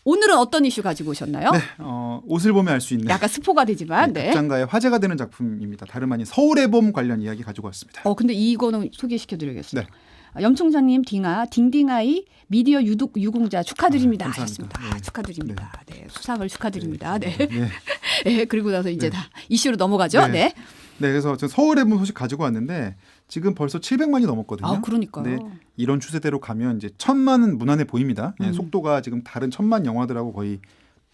오늘은 어떤 이슈 가지고 오셨나요? 네, 옷을 보면 알 수 있는 약간 스포가 되지만 네. 극장가의 화제가 되는 작품입니다. 다름 아닌 서울의 봄 관련 이야기 가지고 왔습니다. 근데 이거는 소개시켜드리겠습니다. 네. 염총장님 딩딩아이 미디어 유공자 축하드립니다. 감사합니다. 하셨습니다. 네. 축하드립니다. 네. 수상을 축하드립니다. 네. 네. 네. 그리고 나서 이제 네. 다 이슈로 넘어가죠. 네. 네. 네, 그래서 저 서울의 봄 소식 가지고 왔는데 지금 벌써 700만이 넘었거든요. 그러니까요. 네, 이런 추세대로 가면 이제 1000만은 무난해 보입니다. 속도가 지금 다른 1000만 영화들하고 거의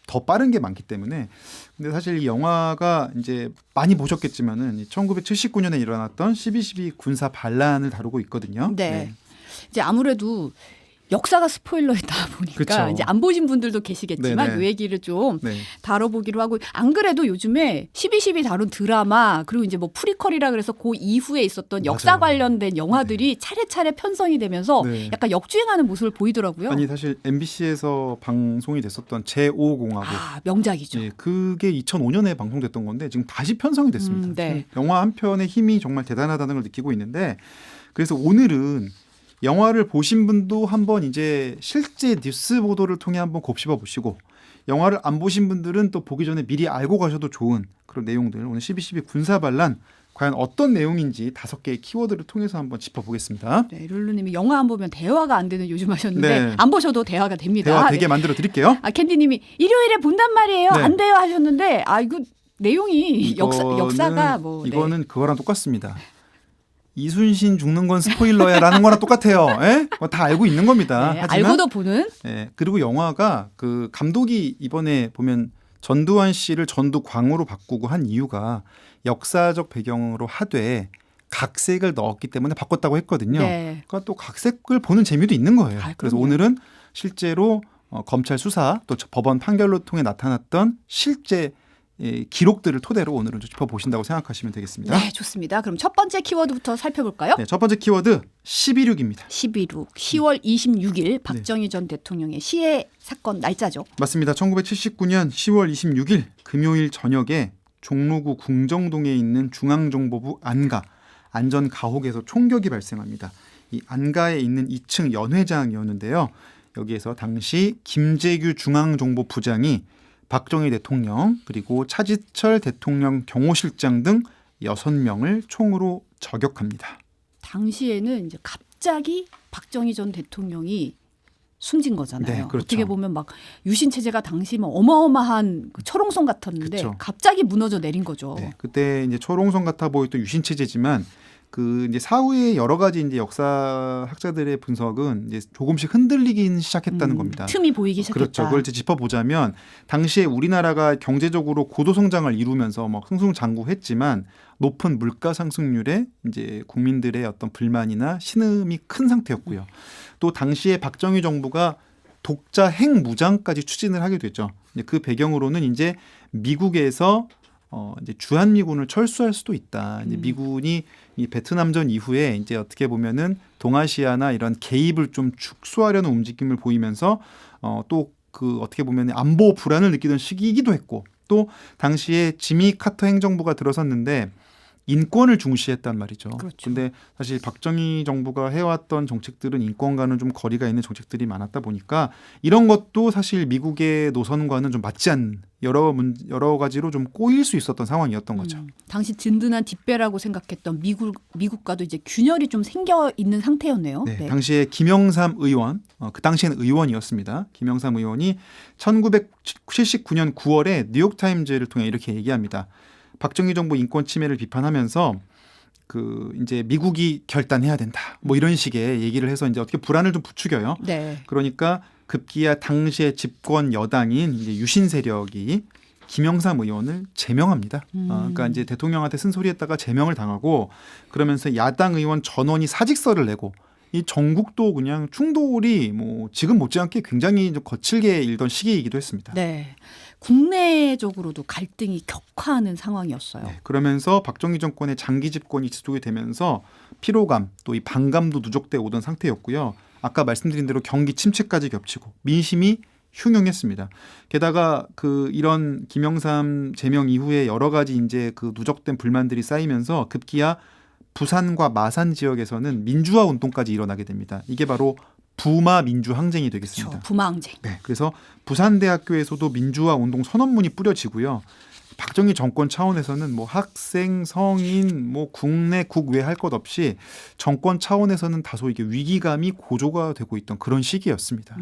더 빠른 게 많기 때문에. 근데 사실 이 영화가 이제 많이 보셨겠지만은 1979년에 일어났던 12.12 군사 반란을 다루고 있거든요. 네. 이제 아무래도 역사가 스포일러이다 보니까 그쵸. 이제 안 보신 분들도 계시겠지만 네네. 이 얘기를 좀 네. 다뤄보기로 하고 안 그래도 요즘에 12.12 다룬 드라마 그리고 이제 뭐 프리퀄이라 그래서 그 이후에 있었던 역사 맞아요. 관련된 영화들이 차례차례 편성이 되면서 네. 약간 역주행하는 모습을 보이더라고요. 아니 사실 MBC에서 방송이 됐었던 제5공화국 명작이죠. 예, 그게 2005년에 방송됐던 건데 지금 다시 편성이 됐습니다. 네. 영화 한 편의 힘이 정말 대단하다는 걸 느끼고 있는데 그래서 오늘은 영화를 보신 분도 한번 이제 실제 뉴스 보도를 통해 한번 곱씹어 보시고 영화를 안 보신 분들은 또 보기 전에 미리 알고 가셔도 좋은 그런 내용들 오늘 12.12 군사 반란 과연 어떤 내용인지 5개의 키워드를 통해서 한번 짚어보겠습니다. 네, 룰루님이 영화 안 보면 대화가 안 되는 요즘 하셨는데 네. 안 보셔도 대화가 됩니다. 대화 되게 네. 만들어 드릴게요. 캔디님이 일요일에 본단 말이에요. 네. 안 돼요 하셨는데 이거 내용이 역사가 뭐 이거는 그거랑 똑같습니다. 이순신 죽는 건 스포일러야라는 거랑 똑같아요. 예? 다 알고 있는 겁니다. 네, 하지만, 알고도 보는. 예, 그리고 영화가 그 감독이 이번에 보면 전두환 씨를 전두광으로 바꾸고 한 이유가 역사적 배경으로 하되 각색을 넣었기 때문에 바꿨다고 했거든요. 네. 그러니까 또 각색을 보는 재미도 있는 거예요. 그래서 그럼요. 오늘은 실제로 검찰 수사 또 법원 판결로 통해 나타났던 실제 기록들을 토대로 오늘은 좀 짚어보신다고 생각하시면 되겠습니다. 네, 좋습니다. 그럼 첫 번째 키워드부터 살펴볼까요? 네, 첫 번째 키워드 11.6입니다. 10월 26일 박정희 전 대통령의 시해 사건 날짜죠. 맞습니다. 1979년 10월 26일 금요일 저녁에 종로구 궁정동에 있는 중앙정보부 안가 안전가옥에서 총격이 발생합니다. 이 안가에 있는 2층 연회장이었는데요. 여기에서 당시 김재규 중앙정보부장이 박정희 대통령 그리고 차지철 대통령 경호실장 등 6명을 총으로 저격합니다. 당시에는 이제 갑자기 박정희 전 대통령이 숨진 거잖아요. 네, 그렇죠. 어떻게 보면 막 유신 체제가 당시 뭐 어마어마한 그 철옹성 같았는데 그렇죠. 갑자기 무너져 내린 거죠. 네, 그때 이제 초롱성 같아 보였던 유신 체제지만 그 이제 사후에 여러 가지 이제 역사 학자들의 분석은 이제 조금씩 흔들리긴 시작했다는 겁니다. 틈이 보이기 시작했다. 그렇죠. 그걸 이제 짚어보자면 당시에 우리나라가 경제적으로 고도 성장을 이루면서 막 승승장구했지만 높은 물가 상승률에 이제 국민들의 어떤 불만이나 신음이 큰 상태였고요. 또 당시에 박정희 정부가 독자 핵무장까지 추진을 하게 됐죠. 그 배경으로는 이제 미국에서 이제 주한미군을 철수할 수도 있다. 이제 미군이 이 베트남전 이후에 이제 어떻게 보면은 동아시아나 이런 개입을 좀 축소하려는 움직임을 보이면서 또 그 어떻게 보면 안보 불안을 느끼던 시기이기도 했고 또 당시에 지미 카터 행정부가 들어섰는데 인권을 중시했단 말이죠. 그렇죠. 근데 사실 박정희 정부가 해왔던 정책들은 인권과는 좀 거리가 있는 정책들이 많았다 보니까 이런 것도 사실 미국의 노선과는 좀 맞지 않는 여러 가지로 좀 꼬일 수 있었던 상황이었던 거죠. 당시 든든한 뒷배라고 생각했던 미국과도 이제 균열이 좀 생겨 있는 상태였네요. 네, 당시에 김영삼 의원, 그 당시에는 의원이었습니다. 김영삼 의원이 1979년 9월에 뉴욕타임즈를 통해 이렇게 얘기합니다. 박정희 정부 인권 침해를 비판하면서 그 이제 미국이 결단해야 된다. 뭐 이런 식의 얘기를 해서 이제 어떻게 불안을 좀 부추겨요. 네. 그러니까 급기야 당시의 집권 여당인 이제 유신 세력이 김영삼 의원을 제명합니다. 그러니까 이제 대통령한테 쓴소리했다가 제명을 당하고 그러면서 야당 의원 전원이 사직서를 내고 이 전국도 그냥 충돌이 뭐 지금 못지않게 굉장히 좀 거칠게 일던 시기이기도 했습니다. 네. 국내적으로도 갈등이 격화하는 상황이었어요. 네, 그러면서 박정희 정권의 장기 집권이 지속이 되면서 피로감 또 이 반감도 누적돼 오던 상태였고요. 아까 말씀드린 대로 경기 침체까지 겹치고 민심이 흉흉했습니다. 게다가 그 이런 김영삼 제명 이후에 여러 가지 이제 그 누적된 불만들이 쌓이면서 급기야 부산과 마산 지역에서는 민주화 운동까지 일어나게 됩니다. 이게 바로 부마 민주 항쟁이 되겠습니다. 그렇죠. 부마항쟁. 네, 그래서 부산대학교에서도 민주화 운동 선언문이 뿌려지고요. 박정희 정권 차원에서는 뭐 학생, 성인, 뭐 국내, 국외 할 것 없이 정권 차원에서는 다소 이게 위기감이 고조가 되고 있던 그런 시기였습니다.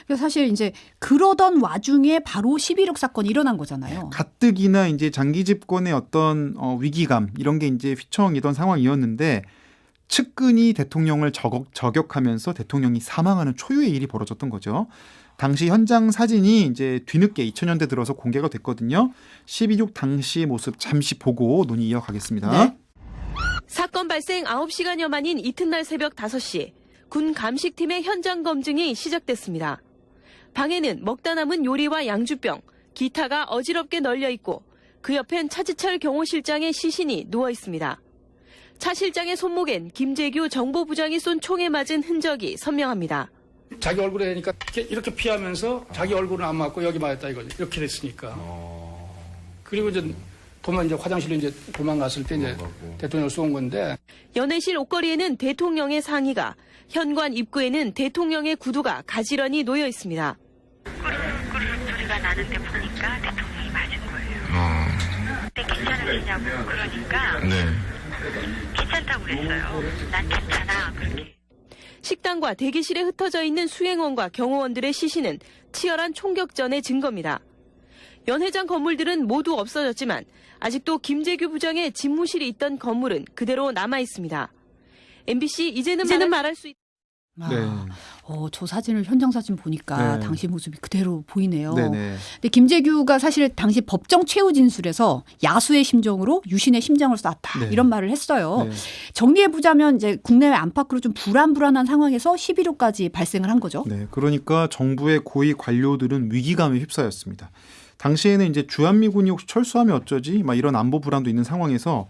그래서 사실 이제 그러던 와중에 바로 11.6 사건이 일어난 거잖아요. 가뜩이나 이제 장기 집권의 어떤 위기감 이런 게 이제 휘청이던 상황이었는데 측근이 대통령을 저격하면서 대통령이 사망하는 초유의 일이 벌어졌던 거죠. 당시 현장 사진이 이제 뒤늦게 2000년대 들어서 공개가 됐거든요. 12.6 당시 모습 잠시 보고 논의 이어가겠습니다. 네. 사건 발생 9시간여 만인 이튿날 새벽 5시, 군 감식팀의 현장 검증이 시작됐습니다. 방에는 먹다 남은 요리와 양주병, 기타가 어지럽게 널려 있고 그 옆엔 차지철 경호실장의 시신이 누워 있습니다. 차 실장의 손목엔 김재규 정보부장이 쏜 총에 맞은 흔적이 선명합니다. 자기 얼굴에 되니까 이렇게 피하면서 자기 얼굴은 안 맞고 여기 맞았다 이거지. 이렇게 됐으니까. 그리고 이제 화장실로 이제 도망갔을 때 이제 대통령을 쏜 건데. 연회실 옷걸이에는 대통령의 상의가, 현관 입구에는 대통령의 구두가 가지런히 놓여 있습니다. 꾸르륵 소리가 나는데 보니까 대통령이 맞은 거예요. 근데 괜찮으시냐고 그러니까 괜찮다고 그랬어요. 난 괜찮아. 그렇게. 식당과 대기실에 흩어져 있는 수행원과 경호원들의 시신은 치열한 총격전의 증거입니다. 연회장 건물들은 모두 없어졌지만 아직도 김재규 부장의 집무실이 있던 건물은 그대로 남아 있습니다. MBC 이제는 말할 수 있다. 네. 저 사진을 현장 사진 보니까 네. 당시 모습이 그대로 보이네요. 네네. 근데 김재규가 사실 당시 법정 최후 진술에서 야수의 심정으로 유신의 심장을 쐈다 네. 이런 말을 했어요. 네. 정리해보자면 이제 국내외 안팎으로 좀 불안한 상황에서 11.6까지 발생을 한 거죠. 네, 그러니까 정부의 고위 관료들은 위기감에 휩싸였습니다. 당시에는 이제 주한미군이 혹시 철수하면 어쩌지? 막 이런 안보 불안도 있는 상황에서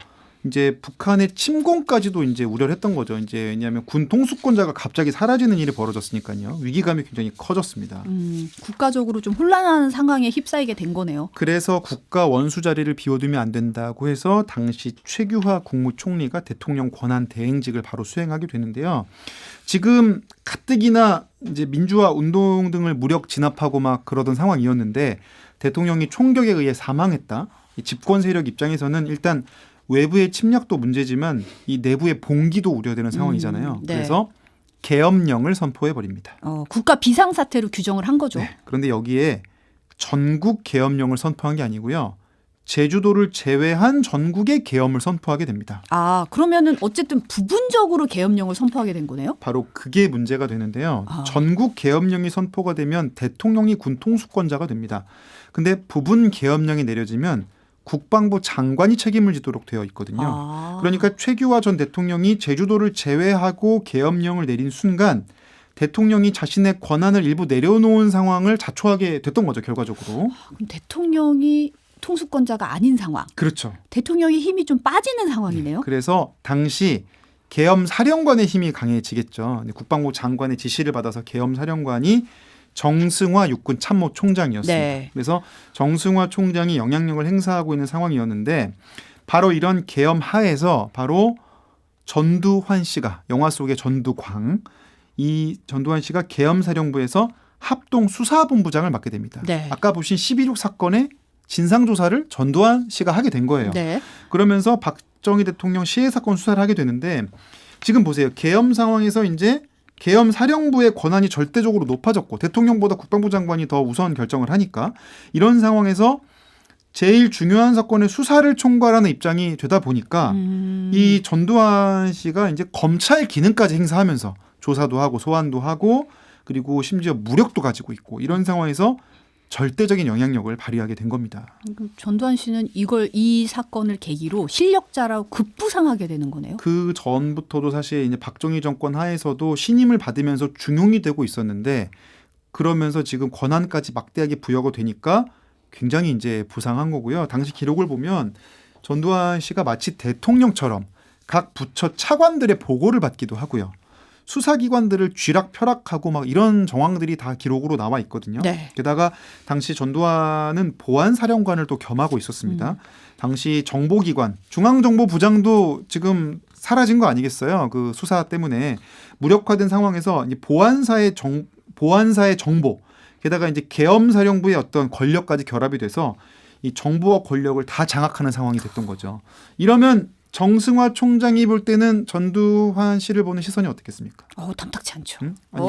이제 북한의 침공까지도 이제 우려를 했던 거죠. 이제 왜냐하면 군 통수권자가 갑자기 사라지는 일이 벌어졌으니까요. 위기감이 굉장히 커졌습니다. 국가적으로 좀 혼란한 상황에 휩싸이게 된 거네요. 그래서 국가 원수 자리를 비워두면 안 된다고 해서 당시 최규하 국무총리가 대통령 권한 대행직을 바로 수행하게 되는데요. 지금 가뜩이나 이제 민주화 운동 등을 무력 진압하고 막 그러던 상황이었는데 대통령이 총격에 의해 사망했다. 이 집권 세력 입장에서는 일단 외부의 침략도 문제지만 이 내부의 봉기도 우려되는 상황이잖아요. 네. 그래서 계엄령을 선포해버립니다. 국가 비상사태로 규정을 한 거죠. 네. 그런데 여기에 전국 계엄령을 선포한 게 아니고요. 제주도를 제외한 전국의 계엄을 선포하게 됩니다. 그러면은 어쨌든 부분적으로 계엄령을 선포하게 된 거네요. 바로 그게 문제가 되는데요. 전국 계엄령이 선포가 되면 대통령이 군 통수권자가 됩니다. 근데 부분 계엄령이 내려지면 국방부 장관이 책임을 지도록 되어 있거든요. 그러니까 최규하 전 대통령이 제주도를 제외하고 계엄령을 내린 순간 대통령이 자신의 권한을 일부 내려놓은 상황을 자초하게 됐던 거죠, 결과적으로. 그럼 대통령이 통수권자가 아닌 상황. 그렇죠. 대통령의 힘이 좀 빠지는 상황이네요. 그래서 당시 계엄 사령관의 힘이 강해지겠죠. 국방부 장관의 지시를 받아서 계엄 사령관이 정승화 육군 참모총장이었습니다. 네. 그래서 정승화 총장이 영향력을 행사하고 있는 상황이었는데 바로 이런 계엄 하에서 바로 전두환 씨가 영화 속의 전두광 이 전두환 씨가 계엄사령부에서 합동수사본부장을 맡게 됩니다. 네. 아까 보신 12.6 사건의 진상조사를 전두환 씨가 하게 된 거예요. 네. 그러면서 박정희 대통령 시해 사건 수사를 하게 되는데 지금 보세요. 계엄 상황에서 이제 계엄 사령부의 권한이 절대적으로 높아졌고 대통령보다 국방부 장관이 더 우선 결정을 하니까 이런 상황에서 제일 중요한 사건의 수사를 총괄하는 입장이 되다 보니까 이 전두환 씨가 이제 검찰 기능까지 행사하면서 조사도 하고 소환도 하고 그리고 심지어 무력도 가지고 있고 이런 상황에서 절대적인 영향력을 발휘하게 된 겁니다. 전두환 씨는 이 사건을 계기로 실력자라고 급부상하게 되는 거네요. 그 전부터도 사실 이제 박정희 정권 하에서도 신임을 받으면서 중용이 되고 있었는데 그러면서 지금 권한까지 막대하게 부여가 되니까 굉장히 이제 부상한 거고요. 당시 기록을 보면 전두환 씨가 마치 대통령처럼 각 부처 차관들의 보고를 받기도 하고요. 수사기관들을 쥐락펴락하고 막 이런 정황들이 다 기록으로 나와 있거든요. 네. 게다가 당시 전두환은 보안사령관을 또 겸하고 있었습니다. 당시 정보기관 중앙정보부장도 지금 사라진 거 아니겠어요? 그 수사 때문에 무력화된 상황에서 이제 보안사의 정보, 게다가 이제 계엄사령부의 어떤 권력까지 결합이 돼서 이 정보와 권력을 다 장악하는 상황이 됐던 거죠. 이러면 정승화 총장이 볼 때는 전두환 씨를 보는 시선이 어떻겠습니까? 탐탁치 않죠. 아니,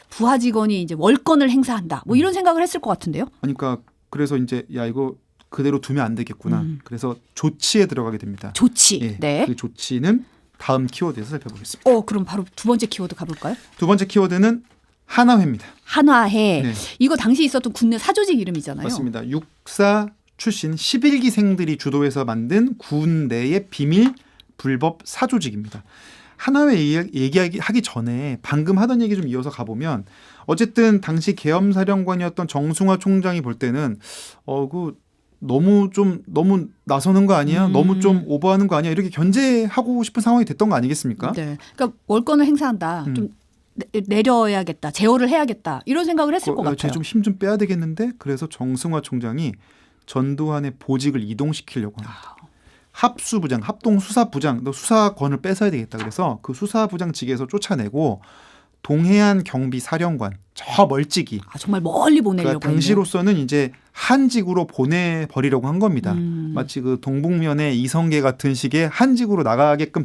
부하 직원이 이제 월권을 행사한다. 뭐 이런 생각을 했을 것 같은데요. 그러니까 그래서 이제 야 이거 그대로 두면 안 되겠구나. 그래서 조치에 들어가게 됩니다. 조치. 예, 네. 그 조치는 다음 키워드에서 살펴보겠습니다. 그럼 바로 두 번째 키워드 가볼까요? 두 번째 키워드는 한화회입니다. 한화회. 네. 이거 당시 있었던 군내 사조직 이름이잖아요. 맞습니다. 육사 출신 11기생들이 주도해서 만든 군 내의 비밀 불법 사조직입니다. 한화회 얘기하기 전에 방금 하던 얘기 좀 이어서 가보면 어쨌든 당시 계엄사령관이었던 정승화 총장이 볼 때는 너무 나서는 거 아니야? 너무 좀 오버하는 거 아니야? 이렇게 견제하고 싶은 상황이 됐던 거 아니겠습니까? 네. 그러니까 월권을 행사한다. 좀 내려야겠다. 제어를 해야겠다. 이런 생각을 했을 것 같아요. 좀 힘 좀 빼야 되겠는데 그래서 정승화 총장이 전두환의 보직을 이동시키려고 합니다. 합수부장, 합동수사부장, 너 수사권을 뺏어야 되겠다. 그래서 그 수사부장직에서 쫓아내고 동해안 경비사령관, 저 멀찍이. 정말 멀리 보내려고. 그러니까 당시로서는 이제 한직으로 보내버리려고 한 겁니다. 마치 그 동북면의 이성계 같은 식의 한직으로 나가게끔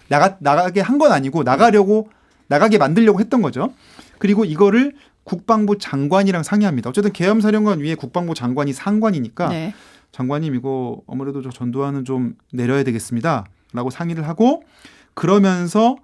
나가게 한 건 아니고 나가게 만들려고 했던 거죠. 그리고 이거를 국방부 장관이랑 상의합니다. 어쨌든 계엄사령관 위에 국방부 장관이 상관이니까 네. 장관님 이거 아무래도 저 전두환은 좀 내려야 되겠습니다. 라고 상의를 하고 그러면서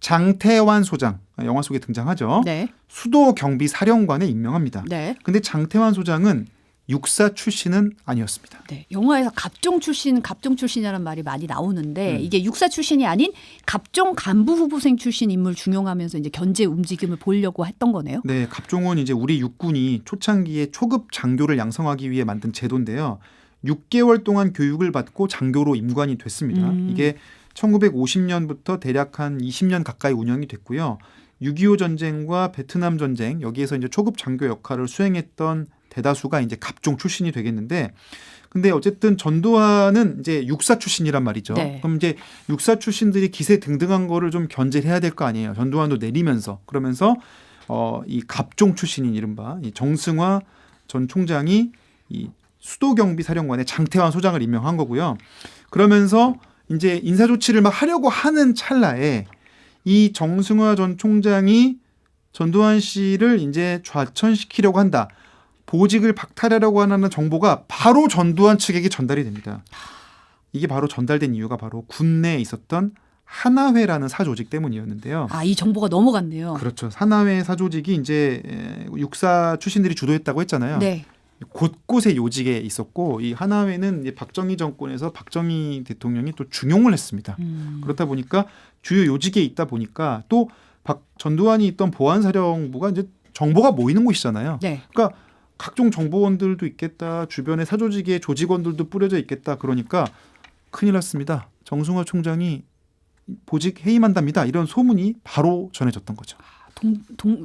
장태환 소장, 영화 속에 등장하죠. 네. 수도경비사령관에 임명합니다. 네. 근데 장태환 소장은 육사 출신은 아니었습니다. 네. 영화에서 갑종 출신이라는 말이 많이 나오는데 이게 육사 출신이 아닌 갑종 간부 후보생 출신 인물 중용하면서 이제 견제 움직임을 보이려고 했던 거네요. 네, 갑종은 이제 우리 육군이 초창기에 초급 장교를 양성하기 위해 만든 제도인데요. 6개월 동안 교육을 받고 장교로 임관이 됐습니다. 이게 1950년부터 대략 한 20년 가까이 운영이 됐고요. 6.25 전쟁과 베트남 전쟁 여기에서 이제 초급 장교 역할을 수행했던 대다수가 이제 갑종 출신이 되겠는데, 근데 어쨌든 전두환은 이제 육사 출신이란 말이죠. 네. 그럼 이제 육사 출신들이 기세 등등한 거를 좀 견제해야 될 거 아니에요. 전두환도 내리면서 그러면서 이 갑종 출신인 이른바 이 정승화 전 총장이 이 수도경비사령관에 장태환 소장을 임명한 거고요. 그러면서 이제 인사 조치를 막 하려고 하는 찰나에 이 정승화 전 총장이 전두환 씨를 이제 좌천시키려고 한다. 보직을 박탈하려고 하는 정보가 바로 전두환 측에게 전달이 됩니다. 이게 바로 전달된 이유가 바로 군내에 있었던 한화회라는 사조직 때문이었는데요. 이 정보가 넘어갔네요. 그렇죠. 한화회 사조직이 이제 육사 출신들이 주도했다고 했잖아요. 네. 곳곳에 요직에 있었고 이 한화회는 이제 박정희 정권에서 박정희 대통령이 또 중용을 했습니다. 그렇다 보니까 주요 요직에 있다 보니까 또 전두환이 있던 보안사령부가 이제 정보가 모이는 곳이잖아요. 네. 그러니까 각종 정보원들도 있겠다. 주변에 사조직의 조직원들도 뿌려져 있겠다. 그러니까 큰일 났습니다. 정승화 총장이 보직 해임한답니다. 이런 소문이 바로 전해졌던 거죠.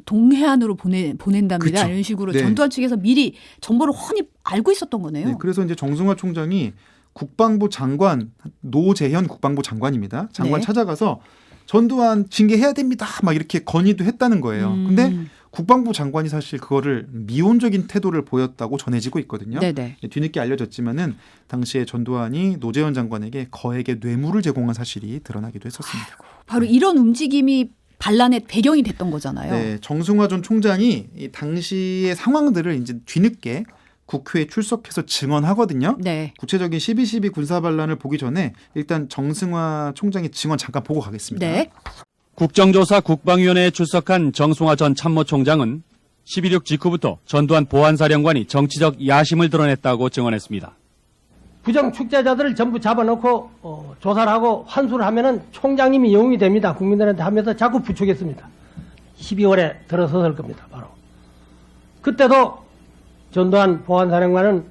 동해안으로 보낸답니다. 그쵸. 이런 식으로 네. 전두환 측에서 미리 정보를 훤히 알고 있었던 거네요. 네, 그래서 이제 정승화 총장이 국방부 장관 노재현 국방부 장관입니다. 장관 네. 찾아가서 전두환 징계해야 됩니다. 막 이렇게 건의도 했다는 거예요. 근데 국방부 장관이 사실 그거를 미온적인 태도를 보였다고 전해지고 있거든요. 네네. 뒤늦게 알려졌지만은 당시에 전두환이 노재현 장관에게 거액의 뇌물을 제공한 사실이 드러나기도 했었습니다. 바로 이런 움직임이 반란의 배경이 됐던 거잖아요. 네, 정승화 전 총장이 이 당시의 상황들을 이제 뒤늦게 국회에 출석해서 증언하거든요. 네. 구체적인 12.12 군사 반란을 보기 전에 일단 정승화 총장의 증언 잠깐 보고 가겠습니다. 네. 국정조사 국방위원회에 출석한 정승화 전 참모총장은 12.6 직후부터 전두환 보안사령관이 정치적 야심을 드러냈다고 증언했습니다. 부정 축제자들을 전부 잡아놓고 조사를 하고 환수를 하면은 총장님이 영웅이 됩니다. 국민들한테 하면서 자꾸 부추겼습니다. 12월에 들어섰을 겁니다. 바로. 그때도 전두환 보안사령관은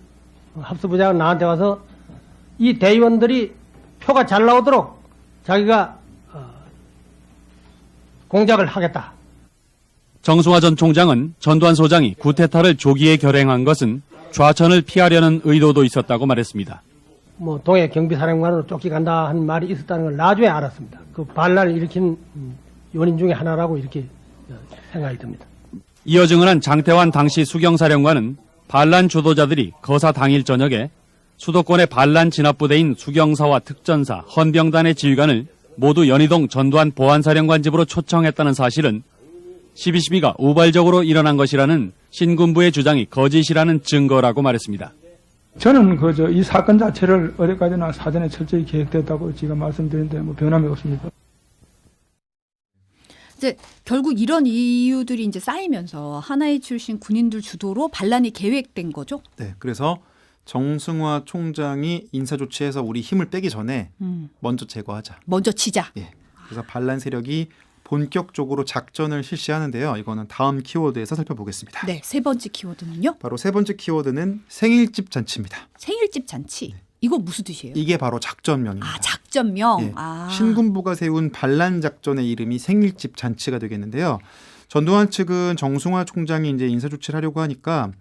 합수부장은 나한테 와서 이 대의원들이 표가 잘 나오도록 자기가 공작을 하겠다. 정승화 전 총장은 전두환 소장이 쿠데타를 조기에 결행한 것은 좌천을 피하려는 의도도 있었다고 말했습니다. 뭐 동해 경비사령관으로 쫓겨간다 하는 말이 있었다는 걸 나중에 알았습니다. 그 반란을 일으킨 요인 중에 하나라고 이렇게 생각이 듭니다. 이어 증언한 장태환 당시 수경사령관은 반란 주도자들이 거사 당일 저녁에 수도권의 반란 진압부대인 수경사와 특전사, 헌병단의 지휘관을 모두 연희동 전두환 보안사령관 집으로 초청했다는 사실은 12.12가 우발적으로 일어난 것이라는 신군부의 주장이 거짓이라는 증거라고 말했습니다. 저는 이 사건 자체를 어디까지나 사전에 철저히 계획됐다고 지금 말씀드리는데 뭐 변함이 없습니다. 이제 결국 이런 이유들이 이제 쌓이면서 하나의 출신 군인들 주도로 반란이 계획된 거죠. 네, 그래서 정승화 총장이 인사 조치해서 우리 힘을 빼기 전에 먼저 제거하자. 먼저 치자. 예. 그래서 반란 세력이 본격적으로 작전을 실시하는데요. 이거는 다음 키워드에서 살펴보겠습니다. 네, 세 번째 키워드는요. 바로 세 번째 키워드는 생일집 잔치입니다. 생일집 잔치. 이거 무슨 뜻이에요? 이게 바로 작전명입니다. 아, 작전명. 예. 아. 신군부가 세운 반란 작전의 이름이 생일집 잔치가 되겠는데요. 전두환 측은 정승화 총장이 이제 인사 조치를 하려고 하니까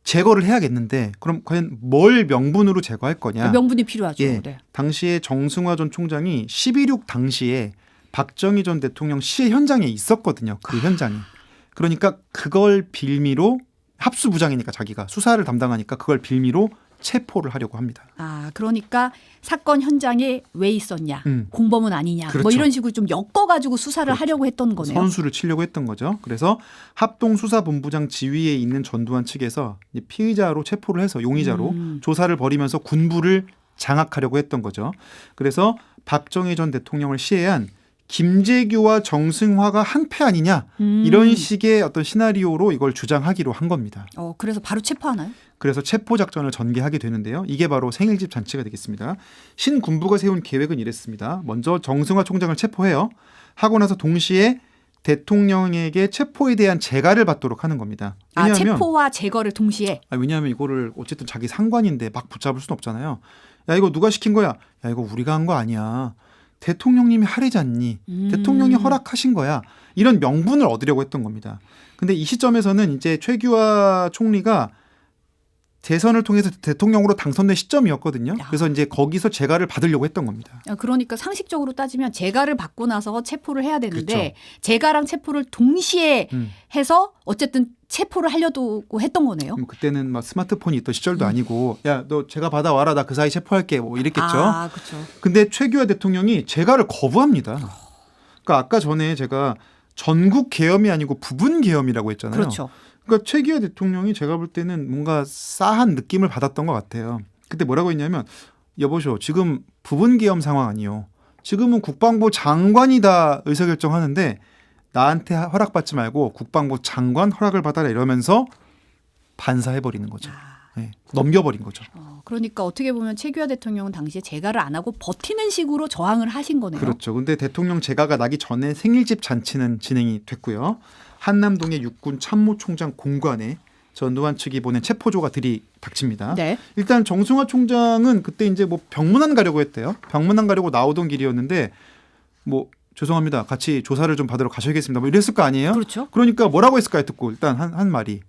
제거를 해야겠는데 그럼 과연 뭘 명분으로 제거할 거냐? 명분이 필요하죠. 예. 네. 당시에 정승화 전 총장이 12.6 당시에 박정희 전 대통령 시해 현장에 있었거든요. 그 현장에. 그러니까 그걸 빌미로 합수부장이니까 자기가 수사를 담당하니까 그걸 빌미로 체포를 하려고 합니다. 아, 그러니까 사건 현장에 왜 있었냐, 공범은 아니냐, 그렇죠. 뭐 이런 식으로 좀 엮어가지고 수사를 그렇죠. 하려고 했던 거네요. 선수를 치려고 했던 거죠. 그래서 합동수사본부장 지위에 있는 전두환 측에서 이제 피의자로 체포를 해서 용의자로 조사를 벌이면서 군부를 장악하려고 했던 거죠. 그래서 박정희 전 대통령을 시해한 김재규와 정승화가 한패 아니냐 이런 식의 어떤 시나리오로 이걸 주장하기로 한 겁니다. 그래서 바로 체포하나요? 그래서 체포 작전을 전개하게 되는데요. 이게 바로 생일집 잔치가 되겠습니다. 신군부가 세운 계획은 이랬습니다. 먼저 정승화 총장을 체포해요. 하고 나서 동시에 대통령에게 체포에 대한 재가를 받도록 하는 겁니다. 왜냐하면, 체포와 제거를 동시에. 왜냐하면 이거를 어쨌든 자기 상관인데 막 붙잡을 수는 없잖아요. 야, 이거 누가 시킨 거야? 야, 이거 우리가 한 거 아니야. 대통령님이 하래지 않니? 대통령이 허락하신 거야. 이런 명분을 얻으려고 했던 겁니다. 근데 이 시점에서는 이제 최규하 총리가 대선을 통해서 대통령으로 당선된 시점이었거든요. 그래서 이제 거기서 재가를 받으려고 했던 겁니다. 그러니까 상식적으로 따지면 재가를 받고 나서 체포를 해야 되는데 그렇죠. 재가랑 체포를 동시에 해서 어쨌든 체포를 하려고 했던 거네요. 그때는 막 스마트폰이 있던 시절도 아니고 야, 너 재가 받아와라. 나 그 사이 체포할게. 뭐 이랬겠죠. 아, 그렇죠. 근데 최규하 대통령이 재가를 거부합니다. 그러니까 아까 전에 제가 전국 계엄이 아니고 부분 계엄이라고 했잖아요. 그렇죠. 그러니까 최규하 대통령이 제가 볼 때는 뭔가 싸한 느낌을 받았던 것 같아요. 그때 뭐라고 했냐면 여보쇼 지금 부분 계엄 상황 아니요. 지금은 국방부 장관이 다 의사결정하는데 나한테 허락받지 말고 국방부 장관 허락을 받아라 이러면서 반사해버리는 거죠. 네, 넘겨버린 거죠. 그러니까 어떻게 보면 최규하 대통령은 당시에 재가를 안 하고 버티는 식으로 저항을 하신 거네요. 그렇죠. 근데 대통령 재가가 나기 전에 생일집 잔치는 진행이 됐고요. 한남동의 육군 참모총장 공관에 전두환 측이 보낸 체포조가 들이닥칩니다. 네. 일단 정승화 총장은 그때 이제 뭐 병문안 가려고 했대요. 병문안 가려고 나오던 길이었는데 뭐 죄송합니다. 같이 조사를 좀 받으러 가셔야겠습니다. 뭐 이랬을 거 아니에요? 그렇죠. 그러니까 뭐라고 했을까요? 듣고 일단 한 말이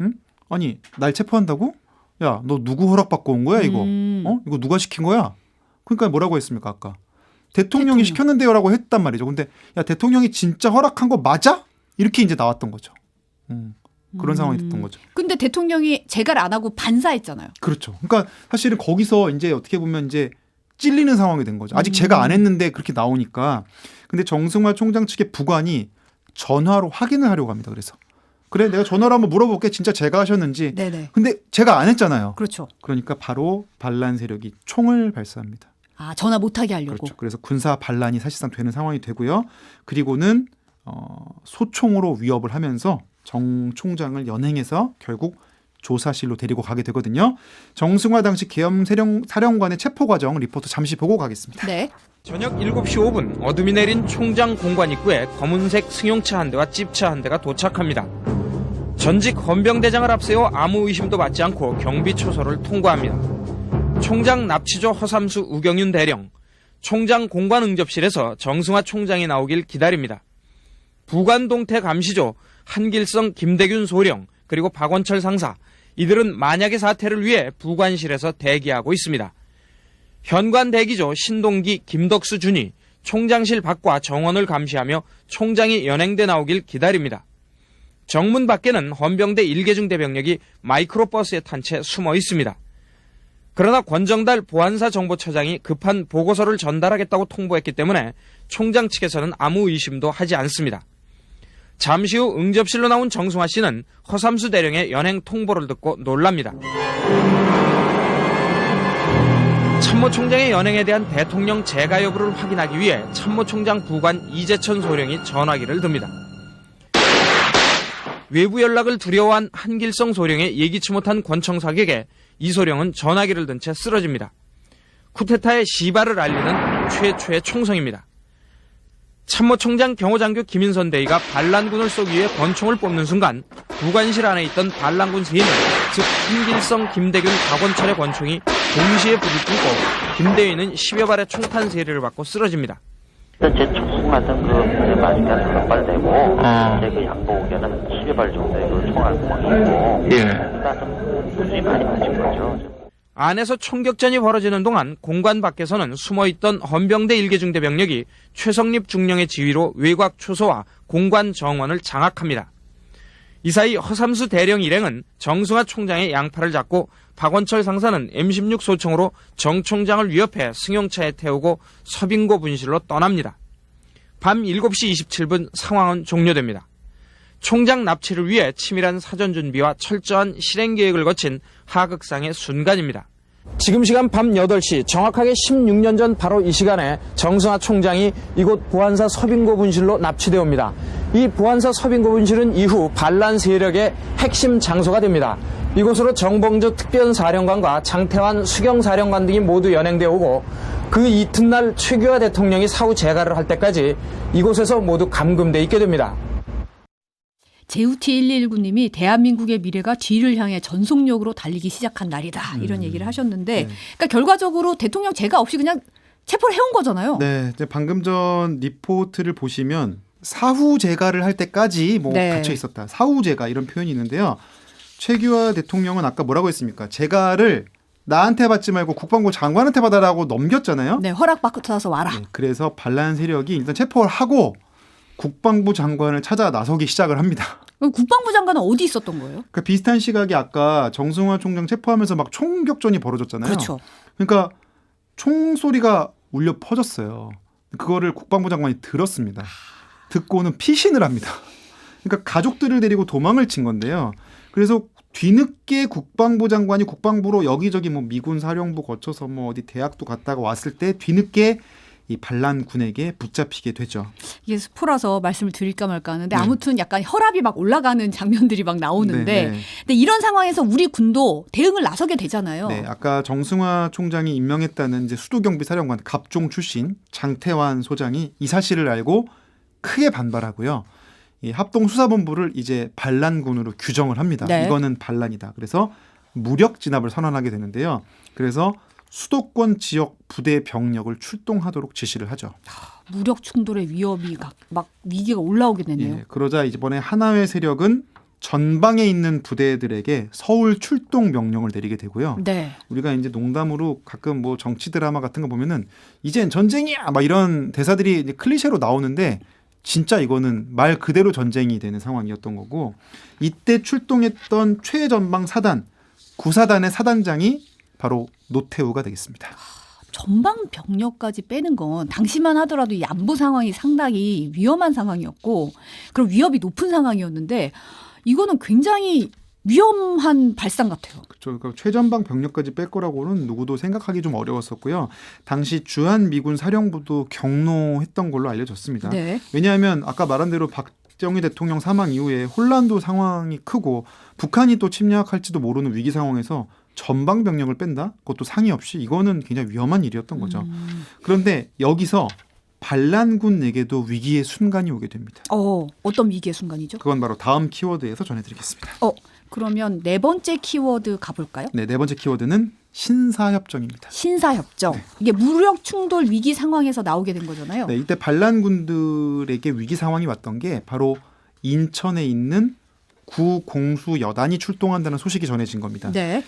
응? 아니 날 체포한다고? 야, 너 누구 허락받고 온 거야 이거? 이거 누가 시킨 거야? 그러니까 뭐라고 했습니까 아까? 대통령이 시켰는데요라고 했단 말이죠. 근데 야 대통령이 진짜 허락한 거 맞아? 이렇게 이제 나왔던 거죠. 그런 상황이 됐던 거죠. 근데 대통령이 재가를 안 하고 반사했잖아요. 그렇죠. 그러니까 사실은 거기서 이제 어떻게 보면 이제 찔리는 상황이 된 거죠. 아직 제가 안 했는데 그렇게 나오니까. 근데 정승화 총장 측의 부관이 전화로 확인을 하려고 합니다. 그래서 그래 내가 전화로 한번 물어볼게. 진짜 제가 하셨는지. 네네. 근데 제가 안 했잖아요. 그렇죠. 그러니까 바로 반란 세력이 총을 발사합니다. 아, 전화 못하게 하려고. 그렇죠. 그래서 군사 반란이 사실상 되는 상황이 되고요. 그리고는 소총으로 위협을 하면서 정 총장을 연행해서 결국 조사실로 데리고 가게 되거든요. 정승화 당시 계엄 사령관의 체포 과정 리포트 잠시 보고 가겠습니다. 네. 저녁 7시 5분 어둠이 내린 총장 공관 입구에 검은색 승용차 한 대와 찝차 한 대가 도착합니다. 전직 헌병대장을 앞세워 아무 의심도 받지 않고 경비 초소를 통과합니다. 총장 납치조 허삼수 우경윤 대령, 총장 공관 응접실에서 정승화 총장이 나오길 기다립니다. 부관동태 감시조, 한길성 김대균 소령, 그리고 박원철 상사, 이들은 만약의 사태를 위해 부관실에서 대기하고 있습니다. 현관 대기조 신동기, 김덕수 준이 총장실 밖과 정원을 감시하며 총장이 연행돼 나오길 기다립니다. 정문 밖에는 헌병대 1계중대 병력이 마이크로버스에 탄 채 숨어 있습니다. 그러나 권정달 보안사 정보처장이 급한 보고서를 전달하겠다고 통보했기 때문에 총장 측에서는 아무 의심도 하지 않습니다. 잠시 후 응접실로 나온 정승화 씨는 허삼수 대령의 연행 통보를 듣고 놀랍니다. 참모총장의 연행에 대한 대통령 재가 여부를 확인하기 위해 참모총장 부관 이재천 소령이 전화기를 듭니다. 외부 연락을 두려워한 한길성 소령의 예기치 못한 권청사격에 이 소령은 전화기를 든 채 쓰러집니다. 쿠데타의 시발을 알리는 최초의 총성입니다. 참모총장 경호장교 김인선 대위가 반란군을 쏘기 위해 권총을 뽑는 순간 부관실 안에 있던 반란군 3명, 즉 한길성, 김대균, 박원철의 권총이 동시에 불을 뿜고 김대위는 10여 발의 총탄 세례를 받고 쓰러집니다. 제 총수 같은 맞은 게 한 5발 되고, 제 그 양복에는 10여 발 정도의 그 총알 구멍이 있고, 그러니까 좀 무수히 많이 맞은 거죠. 안에서 총격전이 벌어지는 동안 공관 밖에서는 숨어있던 헌병대 1계중대 병력이 최성립 중령의 지휘로 외곽 초소와 공관 정원을 장악합니다. 이 사이 허삼수 대령 일행은 정승화 총장의 양팔을 잡고 박원철 상사는 M16 소총으로 정 총장을 위협해 승용차에 태우고 서빙고 분실로 떠납니다. 밤 7시 27분 상황은 종료됩니다. 총장 납치를 위해 치밀한 사전 준비와 철저한 실행 계획을 거친 하극상의 순간입니다. 지금 시간 밤 8시, 정확하게 16년 전 바로 이 시간에 정승화 총장이 이곳 보안사 서빙고 분실로 납치되어 옵니다. 이 보안사 서빙고 분실은 이후 반란 세력의 핵심 장소가 됩니다. 이곳으로 정봉주 특별사령관과 장태환 수경사령관 등이 모두 연행되어 오고 그 이튿날 최규하 대통령이 사후 재가를 할 때까지 이곳에서 모두 감금돼 있게 됩니다. 제우티1219님이 대한민국의 미래가 뒤를 향해 전속력으로 달리기 시작한 날이다. 이런 얘기를 하셨는데 그러니까 결과적으로 대통령 재가 없이 그냥 체포를 해온 거잖아요. 네, 이제 방금 전 리포트를 보시면 사후 재가를 할 때까지 뭐 갇혀 있었다. 사후 재가 이런 표현이 있는데요. 최규하 대통령은 아까 뭐라고 했습니까? 재가를 나한테 받지 말고 국방부 장관한테 받아라고 넘겼잖아요. 네, 허락받아서 와라. 네, 그래서 반란 세력이 일단 체포를 하고 국방부 장관을 찾아 나서기 시작을 합니다. 그럼 국방부 장관은 어디 있었던 거예요? 그러니까 비슷한 시각이 아까 정승화 총장 체포하면서 막 총격전이 벌어졌잖아요. 그렇죠. 그러니까 총소리가 울려 퍼졌어요. 그거를 국방부 장관이 들었습니다. 듣고는 피신을 합니다. 그러니까 가족들을 데리고 도망을 친 건데요. 그래서 뒤늦게 국방부 장관이 국방부로 여기저기 뭐 미군 사령부 거쳐서 뭐 어디 대학도 갔다가 왔을 때 뒤늦게 이 반란군에게 붙잡히게 되죠. 이게 스포라서 말씀을 드릴까 말까 하는데 아무튼 약간 혈압이 막 올라가는 장면들이 막 나오는데 근데 이런 상황에서 우리 군도 대응을 나서게 되잖아요. 네, 아까 정승화 총장이 임명했다는 이제 수도경비사령관 갑종 출신 장태환 소장이 이 사실을 알고 크게 반발하고요. 이 합동수사본부를 이제 반란군으로 규정을 합니다. 네. 이거는 반란이다. 그래서 무력 진압을 선언하게 되는데요. 그래서 수도권 지역 부대 병력을 출동하도록 지시를 하죠. 무력 충돌의 위협이 막 위기가 올라오게 되네요. 예, 그러자 이번에 하나회 세력은 전방에 있는 부대들에게 서울 출동 명령을 내리게 되고요. 네. 우리가 이제 농담으로 가끔 뭐 정치 드라마 같은 거 보면은 이젠 전쟁이야 막 이런 대사들이 이제 클리셰로 나오는데 진짜 이거는 말 그대로 전쟁이 되는 상황이었던 거고 이때 출동했던 최전방 사단 9사단의 사단장이 바로 노태우가 되겠습니다. 전방 병력까지 빼는 건 당시만 하더라도 이 안보 상황이 상당히 위험한 상황이었고 그럼 위협이 높은 상황이었는데 이거는 굉장히 위험한 발상 같아요. 그렇죠. 그러니까 최전방 병력까지 뺄 거라고는 누구도 생각하기 좀 어려웠었고요. 당시 주한 미군 사령부도 경로했던 걸로 알려졌습니다. 네. 왜냐하면 아까 말한 대로 박정희 대통령 사망 이후에 혼란도 상황이 크고 북한이 또 침략할지도 모르는 위기 상황에서 전방 병력을 뺀다? 그것도 상의 없이 이거는 굉장히 위험한 일이었던 거죠. 그런데 여기서 반란군에게도 위기의 순간이 오게 됩니다. 어떤 위기의 순간이죠? 그건 바로 다음 키워드에서 전해드리겠습니다. 그러면 네 번째 키워드 가볼까요? 네, 네 번째 키워드는 신사협정입니다. 신사협정. 이게 무력 충돌 위기 상황에서 나오게 된 거잖아요. 네, 이때 반란군들에게 위기 상황이 왔던 게 바로 인천에 있는 구공수 여단이 출동한다는 소식이 전해진 겁니다. 네.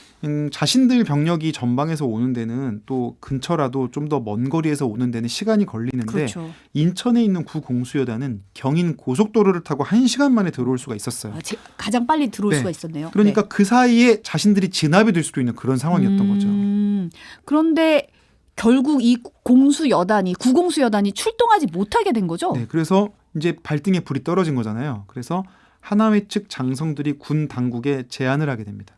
자신들 병력이 전방에서 오는 데는 또 근처라도 좀 더 먼 거리에서 오는 데는 시간이 걸리는데 그렇죠. 인천에 있는 구공수 여단은 경인 고속도로를 타고 1시간 만에 들어올 수가 있었어요. 가장 빨리 들어올 네. 수가 있었네요. 그러니까 네. 그 사이에 자신들이 진압이 될 수도 있는 그런 상황이었던 거죠. 그런데 결국 이 구공수 여단이 출동하지 못하게 된 거죠? 네, 그래서 이제 발등에 불이 떨어진 거잖아요. 그래서 하나회 측 장성들이 군 당국에 제안을 하게 됩니다.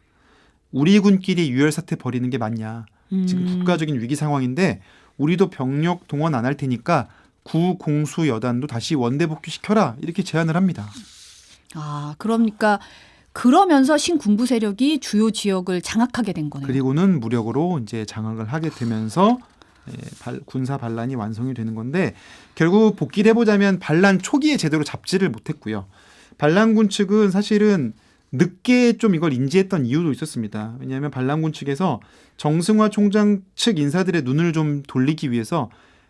우리 군끼리 유혈 사태 벌이는 게 맞냐? 지금 국가적인 위기 상황인데 우리도 병력 동원 안 할 테니까 구공수 여단도 다시 원대 복귀시켜라 이렇게 제안을 합니다. 아, 그러니까 그러면서 신군부 세력이 주요 지역을 장악하게 된 거네요. 그리고는 무력으로 이제 장악을 하게 되면서 군사 반란이 완성이 되는 건데 결국 복귀를 해보자면 반란 초기에 제대로 잡지를 못했고요. 반란군 측은 사실은 늦게 좀 이걸 인지했던 이유도 있었습니다. 왜냐하면 반란군 측에서 정승화 총장 측 인사들의 눈을 좀 돌리기 위해서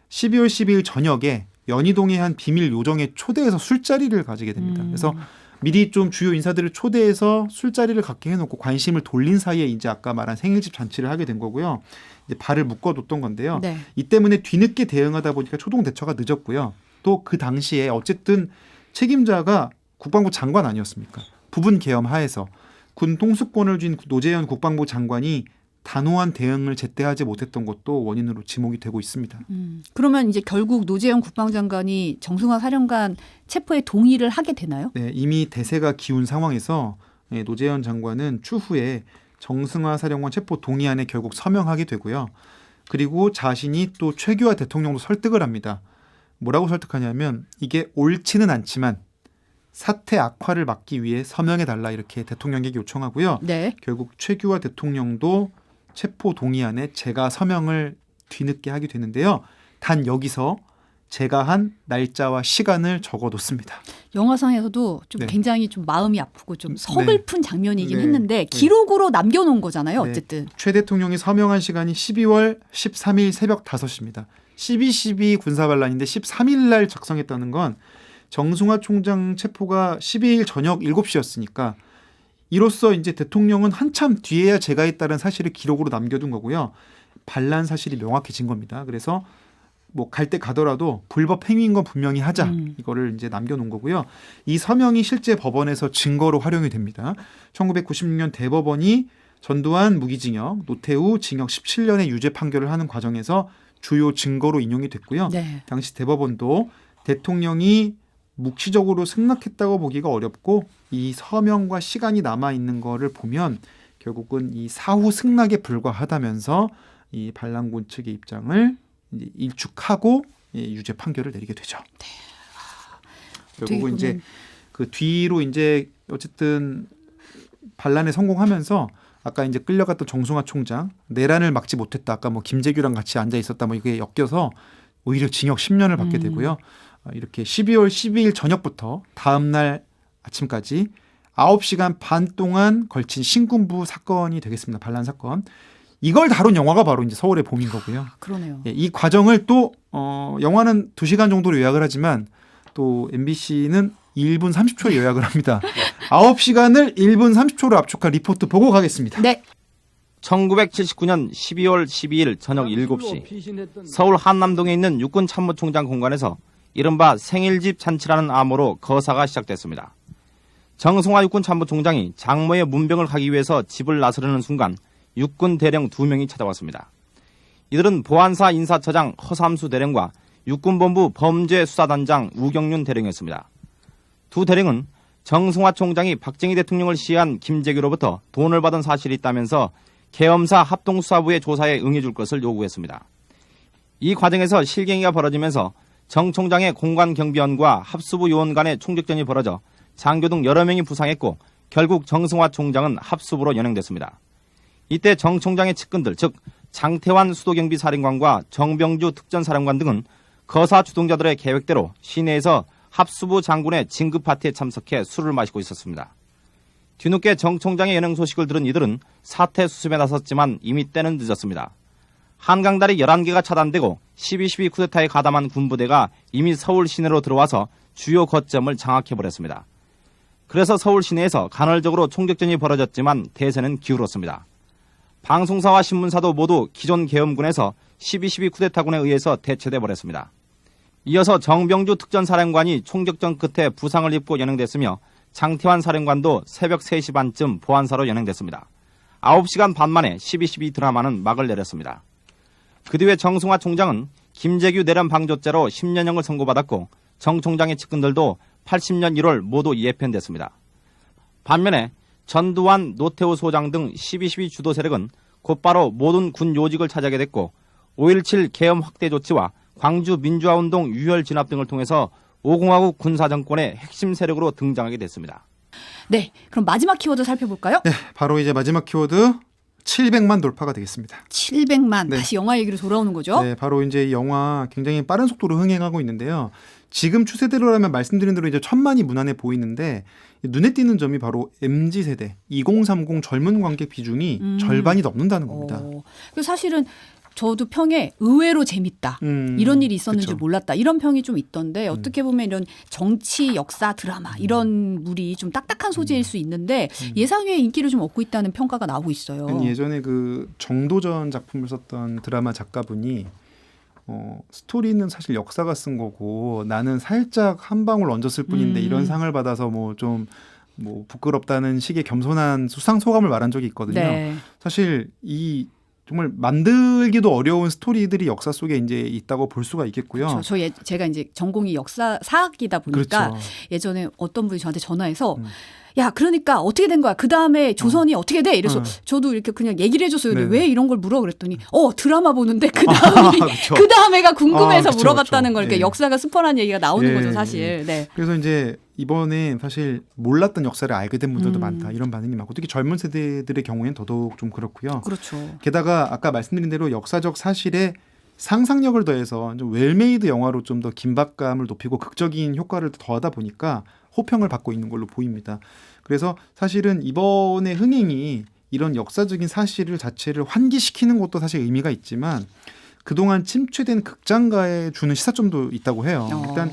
12월 12일 저녁에 연희동의 한 비밀 요정에 초대해서 술자리를 가지게 됩니다. 그래서 미리 좀 주요 인사들을 초대해서 술자리를 갖게 해놓고 관심을 돌린 사이에 이제 아까 말한 생일집 잔치를 하게 된 거고요. 이제 발을 묶어뒀던 건데요. 네. 이 때문에 뒤늦게 대응하다 보니까 초동 대처가 늦었고요. 또 그 당시에 어쨌든 책임자가 국방부 장관 아니었습니까? 부분 계엄 하에서 군 통수권을 쥔 노재현 국방부 장관이 단호한 대응을 제때 하지 못했던 것도 원인으로 지목이 되고 있습니다. 그러면 이제 결국 노재현 국방장관이 정승화 사령관 체포에 동의를 하게 되나요? 네, 이미 대세가 기운 상황에서 노재현 장관은 추후에 정승화 사령관 체포 동의안에 결국 서명하게 되고요. 그리고 자신이 또 최규하 대통령도 설득을 합니다. 뭐라고 설득하냐면 이게 옳지는 않지만 사태 악화를 막기 위해 서명해달라 이렇게 대통령에게 요청하고요. 네. 결국 최규하 대통령도 체포 동의안에 제가 서명을 뒤늦게 하게 되는데요. 단 여기서 제가 한 날짜와 시간을 적어뒀습니다. 영화상에서도 좀 네. 굉장히 좀 마음이 아프고 좀 서글픈 장면이긴 했는데 기록으로 남겨놓은 거잖아요. 네. 어쨌든. 최 대통령이 서명한 시간이 12월 13일 새벽 5시입니다. 12.12 군사반란인데 13일 날 작성했다는 건 정승화 총장 체포가 12일 저녁 7시였으니까 이로써 이제 대통령은 한참 뒤에야 제가 했다는 사실을 기록으로 남겨둔 거고요. 반란 사실이 명확해진 겁니다. 그래서 뭐 갈 때 가더라도 불법 행위인 건 분명히 하자. 이거를 이제 남겨놓은 거고요. 이 서명이 실제 법원에서 증거로 활용이 됩니다. 1996년 대법원이 전두환 무기징역, 노태우 징역 17년의 유죄 판결을 하는 과정에서 주요 증거로 인용이 됐고요. 네. 당시 대법원도 대통령이 묵시적으로 승낙했다고 보기가 어렵고 이 서명과 시간이 남아 있는 거를 보면 결국은 이 사후 승낙에 불과하다면서 이 반란군 측의 입장을 이제 일축하고 유죄 판결을 내리게 되죠. 네. 결국은 이제 그 뒤로 이제 어쨌든 반란에 성공하면서 아까 이제 끌려갔던 정승화 총장 내란을 막지 못했다. 아까 뭐 김재규랑 같이 앉아 있었다. 뭐 이게 엮여서 오히려 징역 10년을 받게 되고요. 이렇게 12월 12일 저녁부터 다음 날 아침까지 9시간 반 동안 걸친 신군부 사건이 되겠습니다. 반란 사건. 이걸 다룬 영화가 바로 이제 서울의 봄인 거고요. 그러네요. 예, 이 과정을 또 영화는 2시간 정도로 요약을 하지만 또 MBC는 1분 30초에 요약을 합니다. 9시간을 1분 30초로 압축한 리포트 보고 가겠습니다. 네. 1979년 12월 12일 저녁 7시 서울 한남동에 있는 육군참모총장 공관에서 이른바 생일집 잔치라는 암호로 거사가 시작됐습니다. 정승화 육군참모총장이 장모의 문병을 가기 위해서 집을 나서려는 순간 육군 대령 2명이 찾아왔습니다. 이들은 보안사 인사처장 허삼수 대령과 육군본부 범죄수사단장 우경윤 대령이었습니다. 두 대령은 정승화 총장이 박정희 대통령을 시해한 김재규로부터 돈을 받은 사실이 있다면서 계엄사 합동수사부의 조사에 응해줄 것을 요구했습니다. 이 과정에서 실갱이가 벌어지면서 정 총장의 공관경비원과 합수부 요원 간의 총격전이 벌어져 장교 등 여러 명이 부상했고 결국 정승화 총장은 합수부로 연행됐습니다. 이때 정 총장의 측근들 즉 장태환 수도경비사령관과 정병주 특전사령관 등은 거사 주동자들의 계획대로 시내에서 합수부 장군의 진급 파티에 참석해 술을 마시고 있었습니다. 뒤늦게 정 총장의 연행 소식을 들은 이들은 사퇴 수습에 나섰지만 이미 때는 늦었습니다. 한강다리 11개가 차단되고 12.12 쿠데타에 가담한 군부대가 이미 서울 시내로 들어와서 주요 거점을 장악해버렸습니다. 그래서 서울 시내에서 간헐적으로 총격전이 벌어졌지만 대세는 기울었습니다. 방송사와 신문사도 모두 기존 계엄군에서 12.12 쿠데타군에 의해서 대체돼 버렸습니다. 이어서 정병주 특전사령관이 총격전 끝에 부상을 입고 연행됐으며 장태환 사령관도 새벽 3시 반쯤 보안사로 연행됐습니다. 9시간 반 만에 12.12 드라마는 막을 내렸습니다. 그 뒤에 정승화 총장은 김재규 내란 방조죄로 10년형을 선고받았고 정 총장의 측근들도 80년 1월 모두 예편됐습니다. 반면에 전두환, 노태우 소장 등 12.12 주도 세력은 곧바로 모든 군 요직을 차지하게 됐고 5.17 계엄 확대 조치와 광주 민주화운동 유혈 진압 등을 통해서 5공화국 군사정권의 핵심 세력으로 등장하게 됐습니다. 네, 그럼 마지막 키워드 살펴볼까요? 네, 바로 이제 마지막 키워드 700만 돌파가 되겠습니다. 700만. 네. 다시 영화 얘기로 돌아오는 거죠? 네, 바로 이제 이 영화 굉장히 빠른 속도로 흥행하고 있는데요. 지금 추세대로라면 말씀드린 대로 이제 1000만이 무난해 보이는데 눈에 띄는 점이 바로 MZ세대 2030 젊은 관객 비중이 절반이 넘는다는 겁니다. 그래서 사실은 저도 평에 의외로 재밌다. 이런 일이 있었는지 그쵸. 몰랐다. 이런 평이 좀 있던데 어떻게 보면 이런 정치, 역사, 드라마 이런 물이 좀 딱딱한 소재일 수 있는데 예상 외의 인기를 좀 얻고 있다는 평가가 나오고 있어요. 아니, 예전에 그 정도전 작품을 썼던 드라마 작가분이 스토리는 사실 역사가 쓴 거고 나는 살짝 한 방울 얹었을 뿐인데 이런 상을 받아서 뭐 좀 부끄럽다는 식의 겸손한 수상 소감을 말한 적이 있거든요. 네. 사실 이 정말 만들기도 어려운 스토리들이 역사 속에 이제 있다고 볼 수가 있겠고요. 그렇죠. 제가 이제 전공이 역사 사학이다 보니까 그렇죠. 예전에 어떤 분이 저한테 전화해서 야, 그러니까 어떻게 된 거야? 그 다음에 조선이 어떻게 돼? 이래서 저도 이렇게 그냥 얘기를 해줬어요. 근데 네. 왜 이런 걸 물어? 그랬더니 드라마 보는데 그 다음이 그쵸. 그 다음에가 궁금해서 그쵸, 물어봤다는 그쵸. 걸 그러니까 예. 역사가 스포란 얘기가 나오는 예, 거죠, 예. 사실. 네. 그래서 이제 이번에 사실 몰랐던 역사를 알게 된 분들도 많다 이런 반응이 많고 특히 젊은 세대들의 경우에는 더더욱 좀 그렇고요. 그렇죠. 게다가 아까 말씀드린 대로 역사적 사실에 상상력을 더해서 좀 웰메이드 영화로 좀 더 긴박감을 높이고 극적인 효과를 더하다 보니까 호평을 받고 있는 걸로 보입니다. 그래서 사실은 이번에 흥행이 이런 역사적인 사실을 자체를 환기시키는 것도 사실 의미가 있지만 그동안 침체된 극장가에 주는 시사점도 있다고 해요. 일단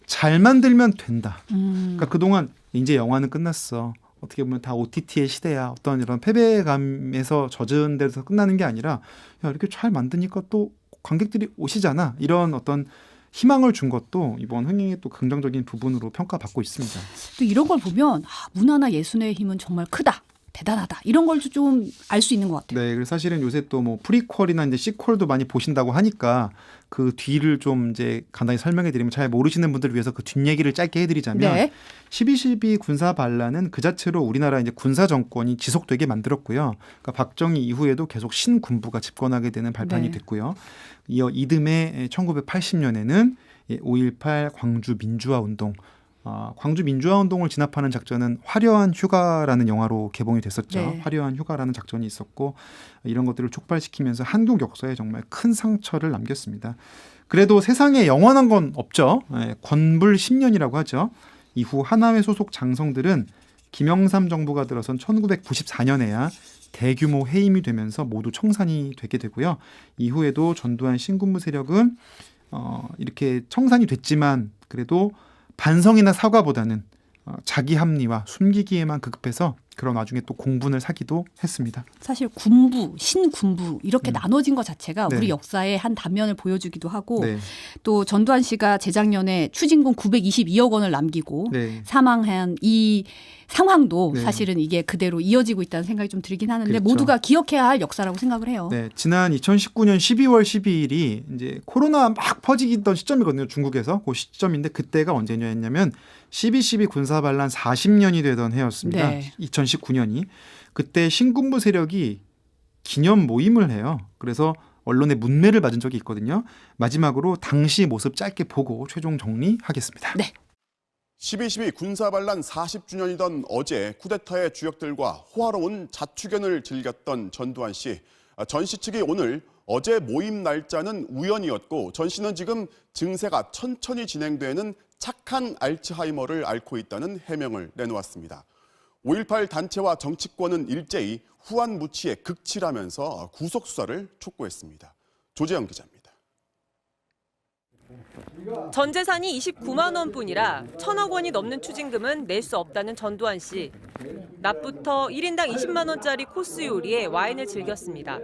잘 만들면 된다. 그러니까 그동안 이제 영화는 끝났어. 어떻게 보면 다 OTT의 시대야. 어떤 이런 패배감에서 젖은 데서 끝나는 게 아니라 야, 이렇게 잘 만드니까 또 관객들이 오시잖아. 이런 어떤 희망을 준 것도 이번 흥행의 또 긍정적인 부분으로 평가받고 있습니다. 또 이런 걸 보면 문화나 예술의 힘은 정말 크다. 대단하다. 이런 걸 좀 알 수 있는 것 같아요. 네, 그래서 사실은 요새 또 뭐 프리퀄이나 이제 시퀄도 많이 보신다고 하니까 그 뒤를 좀 이제 간단히 설명해 드리면 잘 모르시는 분들을 위해서 그 뒷얘기를 짧게 해드리자면 네. 12.12 군사 반란은 그 자체로 우리나라 이제 군사 정권이 지속되게 만들었고요. 그러니까 박정희 이후에도 계속 신군부가 집권하게 되는 발판이 네. 됐고요. 이어 이듬해 1980년에는 5.18 광주 민주화 운동 광주 민주화 운동을 진압하는 작전은 화려한 휴가라는 영화로 개봉이 됐었죠. 네. 화려한 휴가라는 작전이 있었고 이런 것들을 촉발시키면서 한국 역사에 정말 큰 상처를 남겼습니다. 그래도 세상에 영원한 건 없죠. 권불 10년이라고 하죠. 이후 하나회 소속 장성들은 김영삼 정부가 들어선 1994년에야 대규모 해임이 되면서 모두 청산이 되게 되고요. 이후에도 전두환 신군부 세력은 이렇게 청산이 됐지만 그래도 반성이나 사과보다는 자기 합리와 숨기기에만 급급해서 그런 와중에 또 공분을 사기도 했습니다. 사실 군부, 신군부 이렇게 나눠진 것 자체가 네. 우리 역사의 한 단면을 보여주기도 하고 네. 또 전두환 씨가 재작년에 추징금 922억 원을 남기고 네. 사망한 이 상황도 네. 사실은 이게 그대로 이어지고 있다는 생각이 좀 들긴 하는데 그렇죠. 모두가 기억해야 할 역사라고 생각을 해요. 네, 지난 2019년 12월 12일이 이제 코로나 막 퍼지던 시점이거든요. 중국에서 그 시점인데 그때가 언제냐면 12.12 군사 반란 40년이 되던 해였습니다. 네. 2019년이 그때 신군부 세력이 기념 모임을 해요. 그래서 언론의 문매를 맞은 적이 있거든요. 마지막으로 당시 모습 짧게 보고 최종 정리하겠습니다. 네. 12.12 군사반란 40주년이던 어제 쿠데타의 주역들과 호화로운 자축연을 즐겼던 전두환 씨. 전 씨 측이 오늘 어제 모임 날짜는 우연이었고 전 씨는 지금 증세가 천천히 진행되는 착한 알츠하이머를 앓고 있다는 해명을 내놓았습니다. 5.18 단체와 정치권은 일제히 후한 무치에 극치라면서 구속 수사를 촉구했습니다. 조재영 기자입니다. 전 재산이 29만 원뿐이라 1,000억 원이 넘는 추징금은 낼 수 없다는 전두환 씨. 낮부터 1인당 20만 원짜리 코스 요리에 와인을 즐겼습니다.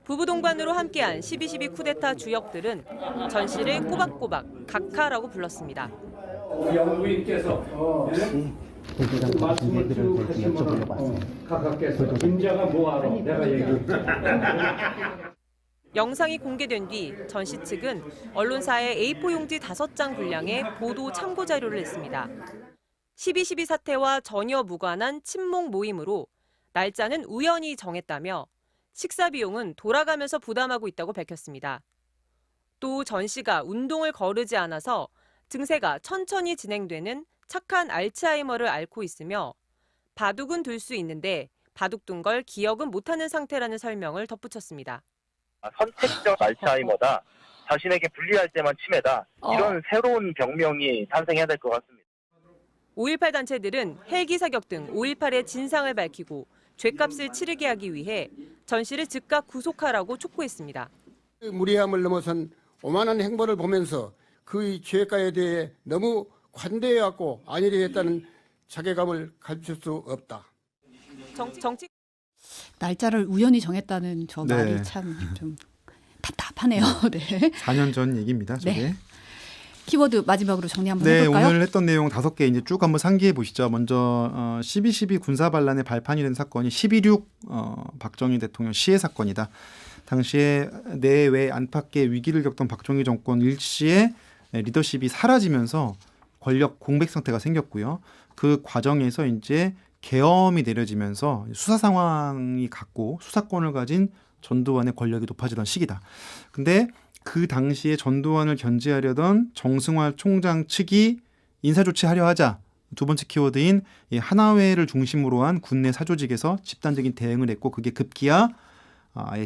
부부 동반으로 함께한 12.12 쿠데타 주역들은 전 씨를 꼬박꼬박 각하라고 불렀습니다. 영부인께서 각하께서 김자가 뭐하러 내가 얘기해. 영상이 공개된 뒤 전 씨 측은 언론사에 A4 용지 5장 분량의 보도 참고 자료를 냈습니다. 12.12 사태와 전혀 무관한 친목 모임으로 날짜는 우연히 정했다며 식사 비용은 돌아가면서 부담하고 있다고 밝혔습니다. 또 전 씨가 운동을 거르지 않아서 증세가 천천히 진행되는 착한 알츠하이머를 앓고 있으며 바둑은 둘 수 있는데 바둑 둔 걸 기억은 못하는 상태라는 설명을 덧붙였습니다. 선택적 알츠하이머다. 자신에게 불리할 때만 치매다. 이런 새로운 병명이 탄생해야 될 것 같습니다. 5.18 단체들은 헬기 사격 등 5.18의 진상을 밝히고 죗값을 치르게 하기 위해 전 씨를 즉각 구속하라고 촉구했습니다. 무리함을 넘어선 오만한 행보를 보면서 그의 죄가에 대해 너무 관대해왔고 안일히 했다는 자괴감을 가질 수 없다. 정치 날짜를 우연히 정했다는 저 네. 말이 참 좀 답답하네요. 네. 4년 전 얘기입니다. 저게. 네. 키워드 마지막으로 정리 한번 네, 해볼까요? 오늘 했던 내용 5개 이제 쭉 한번 상기해 보시죠. 먼저 12.12 군사 반란의 발판이 된 사건이 12.6 박정희 대통령 시해 사건이다. 당시에 내외 안팎의 위기를 겪던 박정희 정권 일시에 리더십이 사라지면서 권력 공백 상태가 생겼고요. 그 과정에서 이제 계엄이 내려지면서 수사 상황이 갖고 수사권을 가진 전두환의 권력이 높아지던 시기다. 근데 그 당시에 전두환을 견제하려던 정승화 총장 측이 인사조치하려 하자 두 번째 키워드인 이 하나회를 중심으로 한 군내 사조직에서 집단적인 대응을 했고 그게 급기야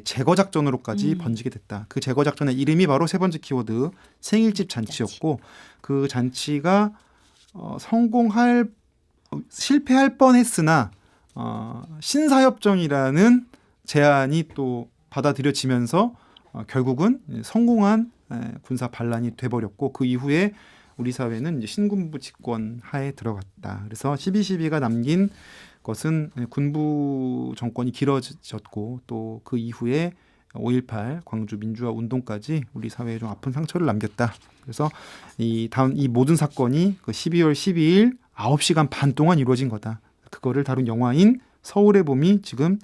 제거 작전으로까지 번지게 됐다. 그 제거 작전의 이름이 바로 세 번째 키워드 생일집 잔치였고 그 잔치가 실패할 뻔했으나 신사협정이라는 제안이 또 받아들여지면서 결국은 성공한 군사 반란이 돼버렸고 그 이후에 우리 사회는 이제 신군부 집권 하에 들어갔다. 그래서 12.12가 남긴 것은 군부 정권이 길어졌고 또 그 이후에 5.18 광주 민주화 운동까지 우리 사회에 좀 아픈 상처를 남겼다. 그래서 이 모든 사건이 그 12월 12일 9시간 반 동안 이루어진 거다. 그거를 다룬 영화인 서울의 봄이 지금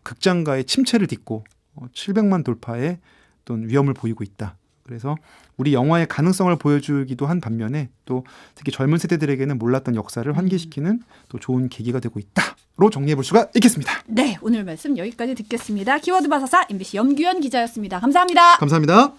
극장가의 침체를 딛고 700만 돌파의 어떤 위험을 보이고 있다. 그래서 우리 영화의 가능성을 보여주기도 한 반면에 또 특히 젊은 세대들에게는 몰랐던 역사를 환기시키는 또 좋은 계기가 되고 있다로 정리해 볼 수가 있겠습니다. 네, 오늘 말씀 여기까지 듣겠습니다. 키워드 바사사 MBC 염규현 기자였습니다. 감사합니다. 감사합니다.